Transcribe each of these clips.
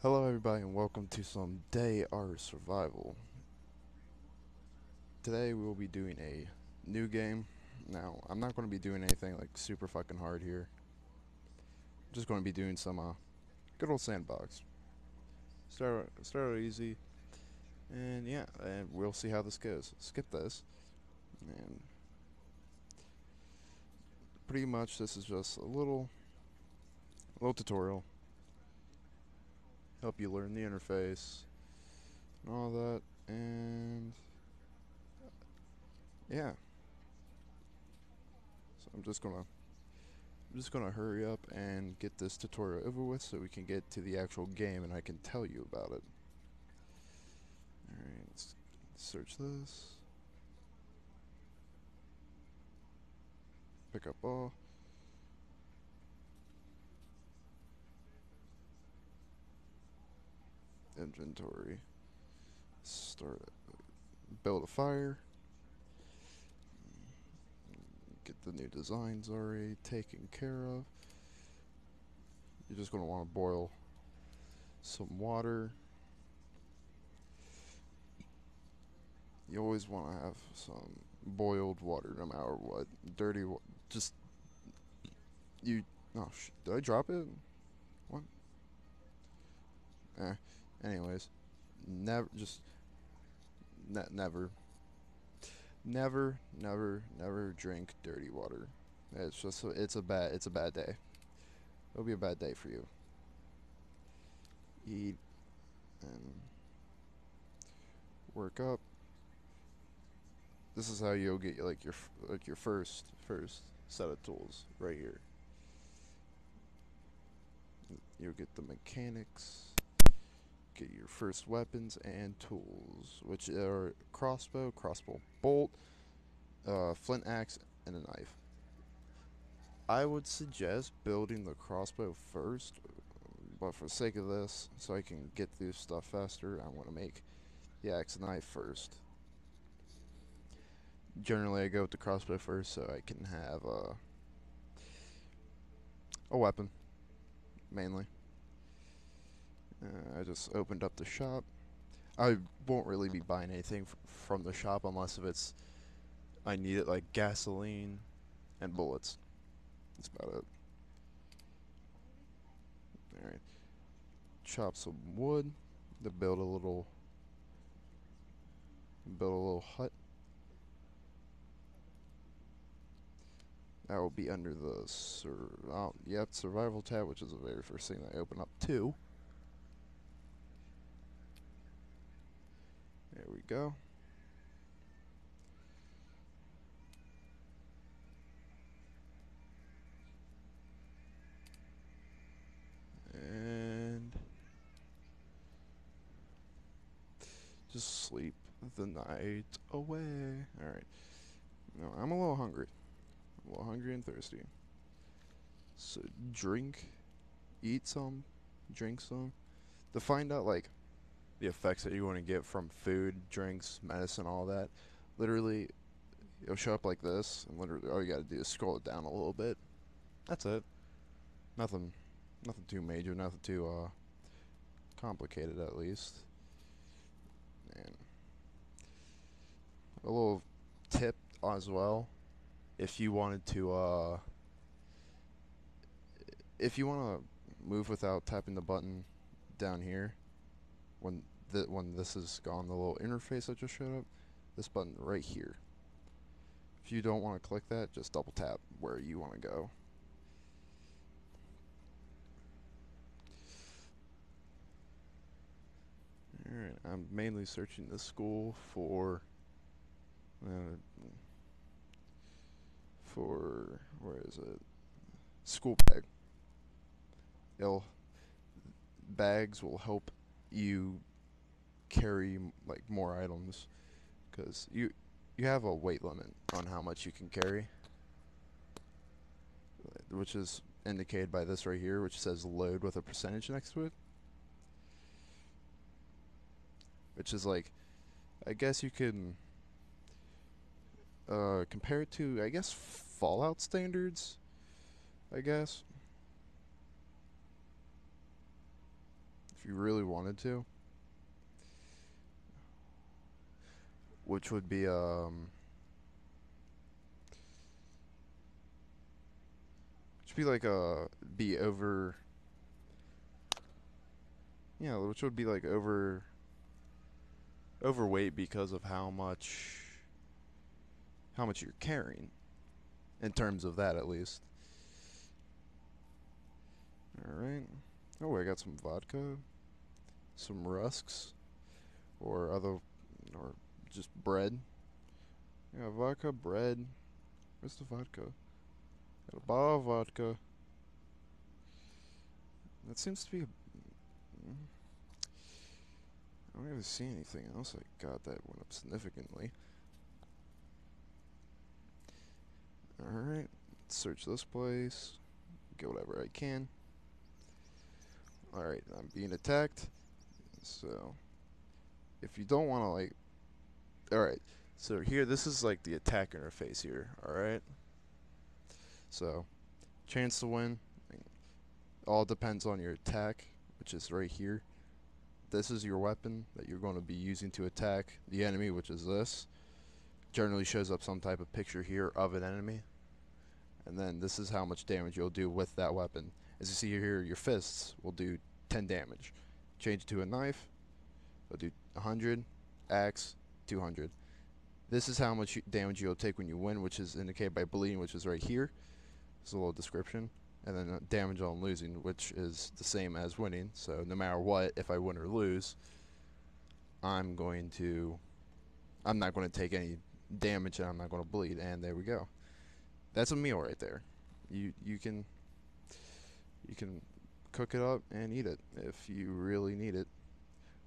Hello everybody and welcome to some Day Art Survival. Today we will be doing a new game. Now, I'm not going to be doing anything like super fucking hard here. I'm just going to be doing some good old sandbox. Start out easy and yeah, and we'll see how this goes. Skip this. And pretty much this is just a little tutorial. Help you learn the interface and all that, and yeah. So I'm just gonna hurry up and get this tutorial over with so we can get to the actual game and I can tell you about it. Alright, let's search this. Pick up all. Inventory. Start it. Build a fire. Get the new designs already taken care of. You're just gonna want to boil some water. You always want to have some boiled water no matter what. Dirty water. Just. You. Oh, did I drop it? What? Eh. Anyways. Never. Just. Never. Never drink dirty water. It's a bad day. It'll be a bad day for you. Eat and work up. This is how you'll get your first set of tools right here. You'll get the mechanics. Get your first weapons and tools, which are crossbow bolt, flint axe, and a knife. I would suggest building the crossbow first, but for the sake of this, so I can get through stuff faster, I want to make the axe and knife first. Generally, I go with the crossbow first so I can have a weapon, mainly. I just opened up the shop. I won't really be buying anything from the shop unless if it's I need it, like gasoline and bullets. That's about it. Alright. Chop some wood to build a little hut. That will be under the survival tab, which is the very first thing that I open up too. There we go. And just sleep the night away. Alright. No, I'm a little hungry. And thirsty. So eat some, drink some. To find out like the effects that you want to get from food, drinks, medicine, all that, literally it'll show up like this, and literally all you gotta do is scroll it down a little bit. That's it. Nothing too major, nothing too complicated at least. And a little tip as well, if you wanted to if you want to move without tapping the button down here, when this is gone, the little interface that just showed up, this button right here. If you don't want to click that, just double tap where you want to go. Alright, I'm mainly searching the school for where is it? School bag. It'll Bags will help you carry like more items because you have a weight limit on how much you can carry, which is indicated by this right here, which says load with a percentage next to it, which is like, I guess you can compare it to, I guess, Fallout standards, I guess. if you really wanted to, which would be like be over, yeah, which would be like overweight because of how much you're carrying in terms of that at least. All right. Oh, I got some vodka, some rusks, or or just bread. Yeah, vodka, bread. Where's the vodka? Got a bottle of vodka. That seems to be. I don't really see anything else I got that went up significantly. Alright, search this place. Get whatever I can. Alright, I'm being attacked. So, if you don't want to, like. Alright, so here, this is like the attack interface here. Alright? So, chance to win. All depends on your attack, which is right here. This is your weapon that you're going to be using to attack the enemy, which is this. Generally shows up some type of picture here of an enemy. And then this is how much damage you'll do with that weapon. As you see here, your fists will do 10 damage. Change it to a knife, it'll do 100, axe, 200. This is how much damage you'll take when you win, which is indicated by bleeding, which is right here. There's a little description. And then damage on losing, which is the same as winning. So no matter what, if I win or lose, I'm not going to take any damage and I'm not going to bleed. And there we go. That's a meal right there. You can cook it up and eat it if you really need it,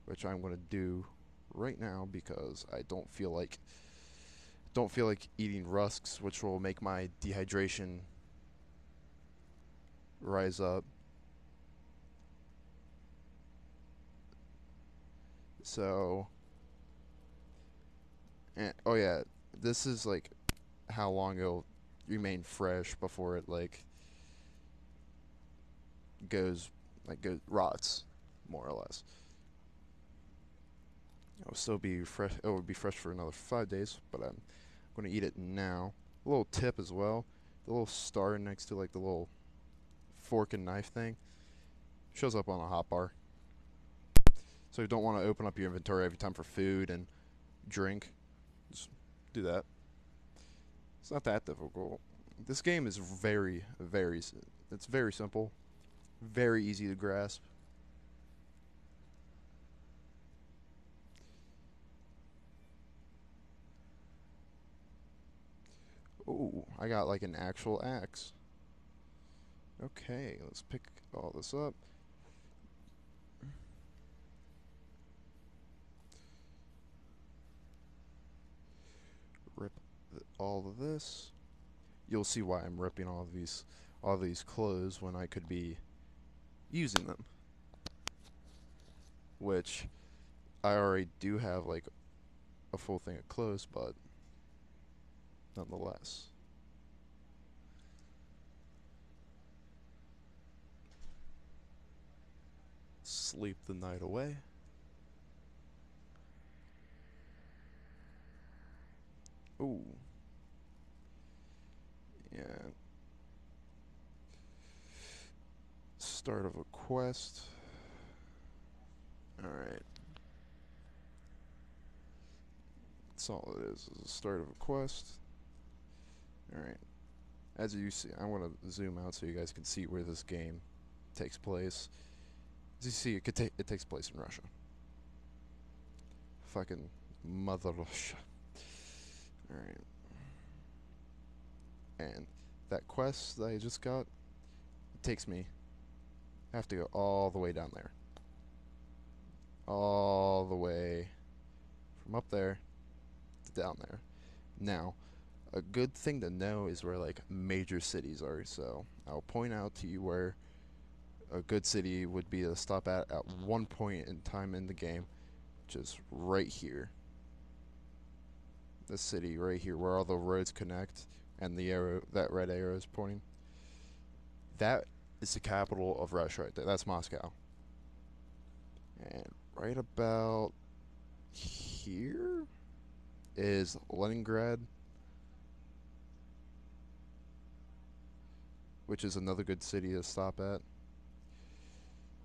which I'm going to do right now because I don't feel like eating rusks, which will make my dehydration rise up. So, oh yeah, this is like how long it'll remain fresh before it goes rots, more or less. It'll still be fresh. It will be fresh for another 5 days, but I'm going to eat it now. A little tip as well: the little star next to like the little fork and knife thing shows up on a hotbar. So you don't want to open up your inventory every time for food and drink. Just do that. It's not that difficult. This game is it's very simple, very easy to grasp. Oh, I got like an actual axe. Okay, let's pick all this up. Rip all of this. You'll see why I'm ripping all these clothes when I could be using them. Which I already do have like a full thing of clothes, but nonetheless. Sleep the night away. Ooh. Yeah. Start of a quest. Alright. That's all it is the start of a quest. Alright. As you see, I want to zoom out so you guys can see where this game takes place. As you see, it takes place in Russia. Fucking mother Russia. Alright. And that quest that I just got, it takes me. I have to go all the way down there. All the way from up there to down there. Now, a good thing to know is where like major cities are. So I'll point out to you where a good city would be to stop at one point in time in the game, which is right here. This city right here, where all the roads connect, and the arrow, that red arrow is pointing. That is the capital of Russia right there. That's Moscow. And right about here is Leningrad, which is another good city to stop at.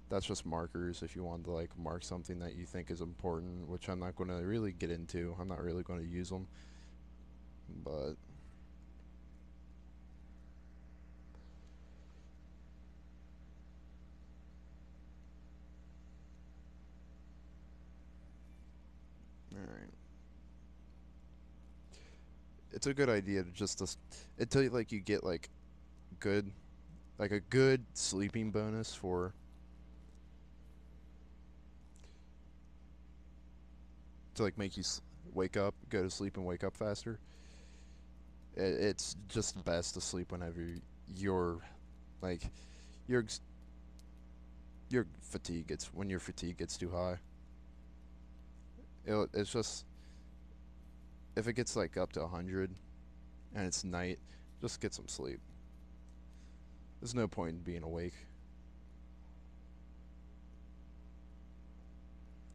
That's just markers if you want to like mark something that you think is important, which I'm not going to really get into. I'm not really going to use them, but all right. It's a good idea to just until like you get like good like a good sleeping bonus for to like make you wake up, go to sleep and wake up faster. It's just best to sleep whenever you're like your your fatigue gets when your fatigue gets too high. It's just if it gets like up to 100 and it's night, just get some sleep. There's no point in being awake.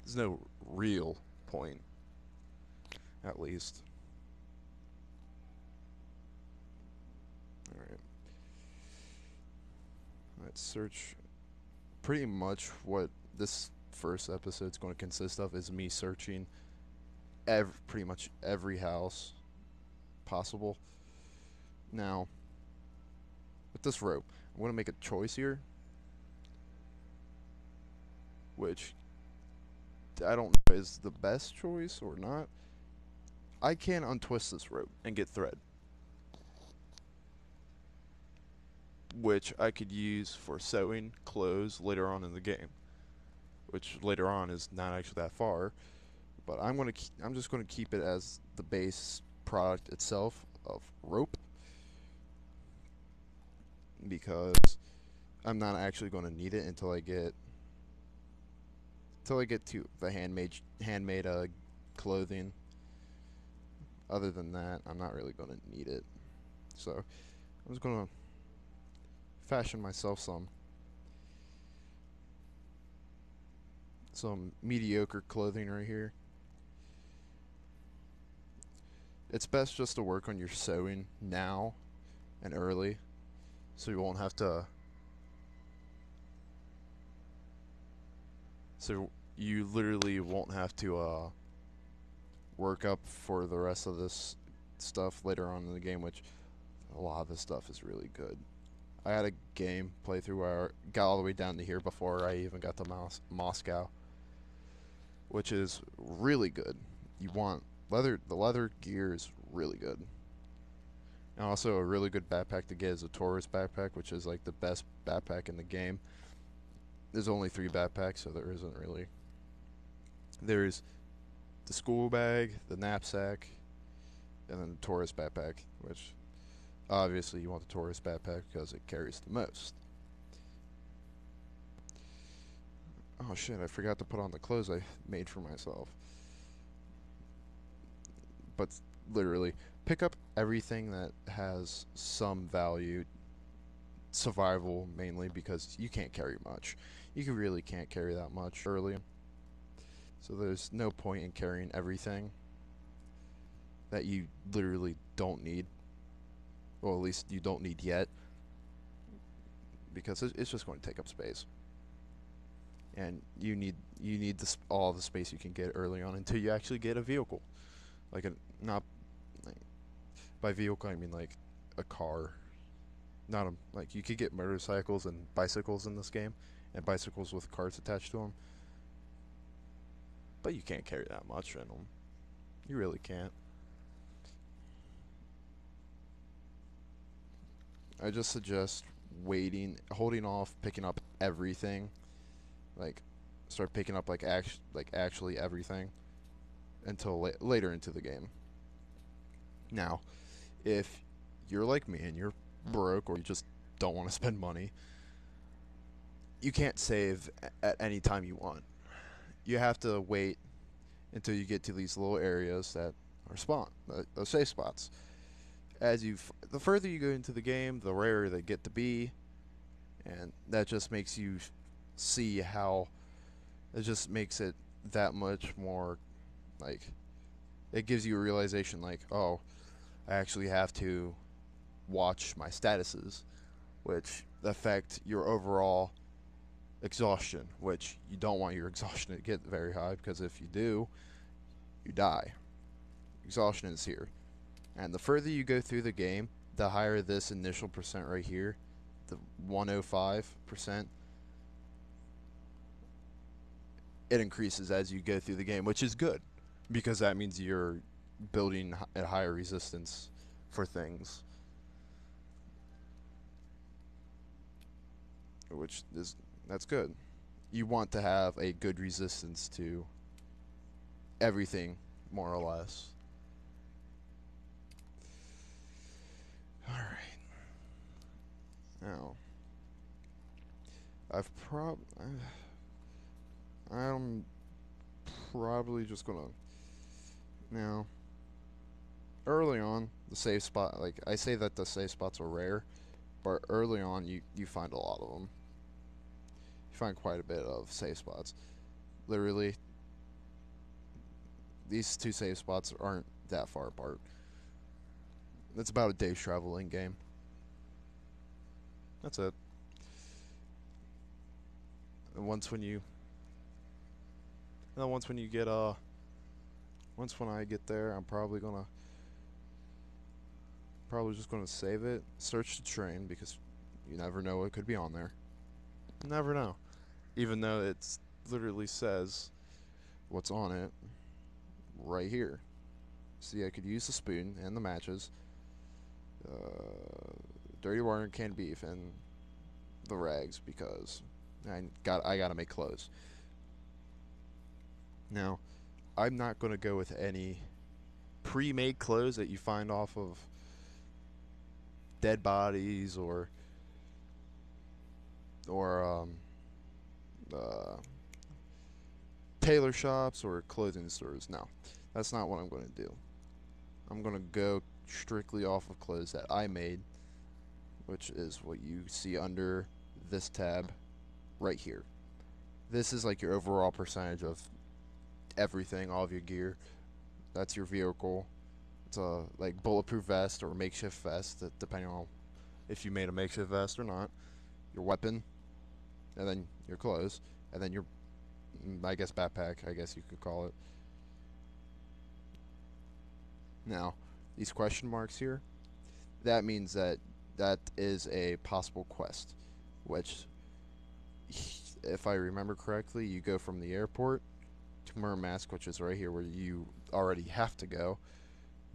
There's no real point, at least. All right, let's search. Pretty much what this first episode's going to consist of is me searching pretty much every house possible. Now, with this rope, I'm going to make a choice here, which I don't know is the best choice or not. I can untwist this rope and get thread, which I could use for sewing clothes later on in the game, which later on is not actually that far. But I'm just gonna keep it as the base product itself of rope because I'm not actually going to need it until I get to the handmade clothing. Other than that, I'm not really going to need it. So I'm just going to fashion myself some mediocre clothing right here. It's best just to work on your sewing now and early so you won't have to so you literally won't have to work up for the rest of this stuff later on in the game, which a lot of this stuff is really good. I had a game playthrough where I got all the way down to here before I even got to Moscow, which is really good. You want the leather gear is really good. And also a really good backpack to get is a tourist backpack, which is like the best backpack in the game. There's only 3 backpacks, so there isn't really. There's the school bag, the knapsack, and then the tourist backpack, which obviously you want the tourist backpack because it carries the most. Oh shit, I forgot to put on the clothes I made for myself. But literally, pick up everything that has some value. Survival mainly because you can't carry much. You really can't carry that much early. So there's no point in carrying everything that you literally don't need. Well, at least you don't need yet. Because it's just going to take up space. And you need all the space you can get early on until you actually get a vehicle. Like a not like, by vehicle I mean like a car. Not a like you could get motorcycles and bicycles in this game, and bicycles with cars attached to them. But you can't carry that much in them. You really can't. I just suggest holding off picking up everything. Like, start picking up like actually everything until later into the game. Now, if you're like me and you're broke or you just don't want to spend money, you can't save at any time you want. You have to wait until you get to these little areas that are safe spots. The further you go into the game, the rarer they get to be, and that just makes you see how It just makes it that much more, like, it gives you a realization like, oh, I actually have to watch my statuses, which affect your overall exhaustion, which you don't want your exhaustion to get very high, because if you do, you die. Exhaustion is here. And the further you go through the game, the higher this initial percent right here, the 105%, it increases as you go through the game, which is good, because that means you're building a higher resistance for things, which is that's good. You want to have a good resistance to everything, more or less. All right. Now, I'm probably just gonna now. Early on, the safe spot, like I say that the safe spots are rare, but early on you find a lot of them. You find quite a bit of safe spots. Literally, these two safe spots aren't that far apart. It's about a day's travel in game. That's it. And once when you get once when I get there, I'm probably just gonna save it, search the train, because you never know what could be on there. You never know. Even though it literally says what's on it right here. See, I could use the spoon and the matches, dirty water and canned beef, and the rags, because I gotta make clothes. Now, I'm not gonna go with any pre-made clothes that you find off of dead bodies or uh, tailor shops or clothing stores. No, that's not what I'm going to do. I'm going to go strictly off of clothes that I made, which is what you see under this tab right here. This is like your overall percentage of everything, all of your gear. That's your vehicle. It's a like bulletproof vest or makeshift vest, depending on if you made a makeshift vest or not. Your weapon, and then your clothes, and then your, I guess, backpack, I guess you could call it. Now, these question marks here, that means that is a possible quest, which, if I remember correctly, you go from the airport to Murmask, which is right here where you already have to go,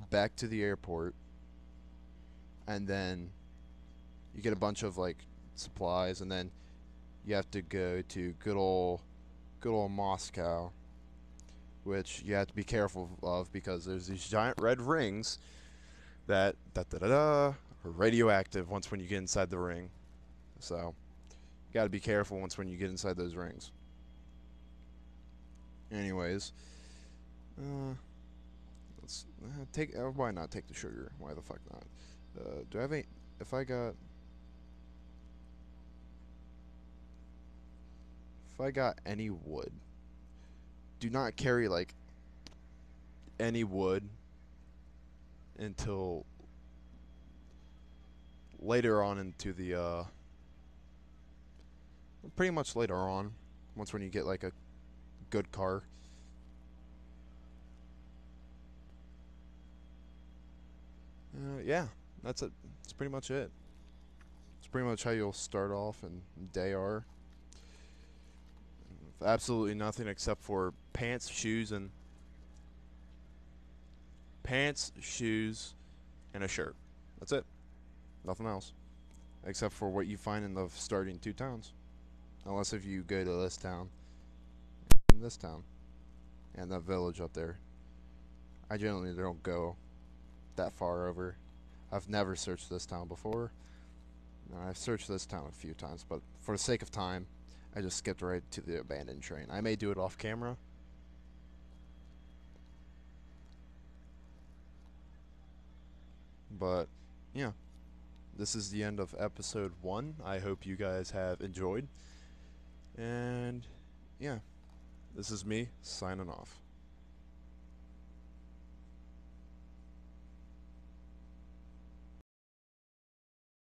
back to the airport, and then you get a bunch of like supplies, and then you have to go to good old Moscow, which you have to be careful of, because there's these giant red rings that are radioactive once when you get inside the ring. So you got to be careful once when you get inside those rings. Anyways, let's take. Why not take the sugar? Why the fuck not? Do I have any? If I got any wood, do not carry like any wood until later on into the pretty much later on, once when you get like a good car. Yeah, that's it. That's pretty much it. It's pretty much how you'll start off in day R. Absolutely nothing except for pants, shoes, and a shirt. That's it. Nothing else, except for what you find in the starting two towns. Unless if you go to this town, and that village up there. I generally don't go that far over. I've never searched this town before. No, I've searched this town a few times, but for the sake of time, I just skipped right to the abandoned train. I may do it off camera. But, yeah. This is the end of episode 1. I hope you guys have enjoyed. And, yeah. This is me signing off.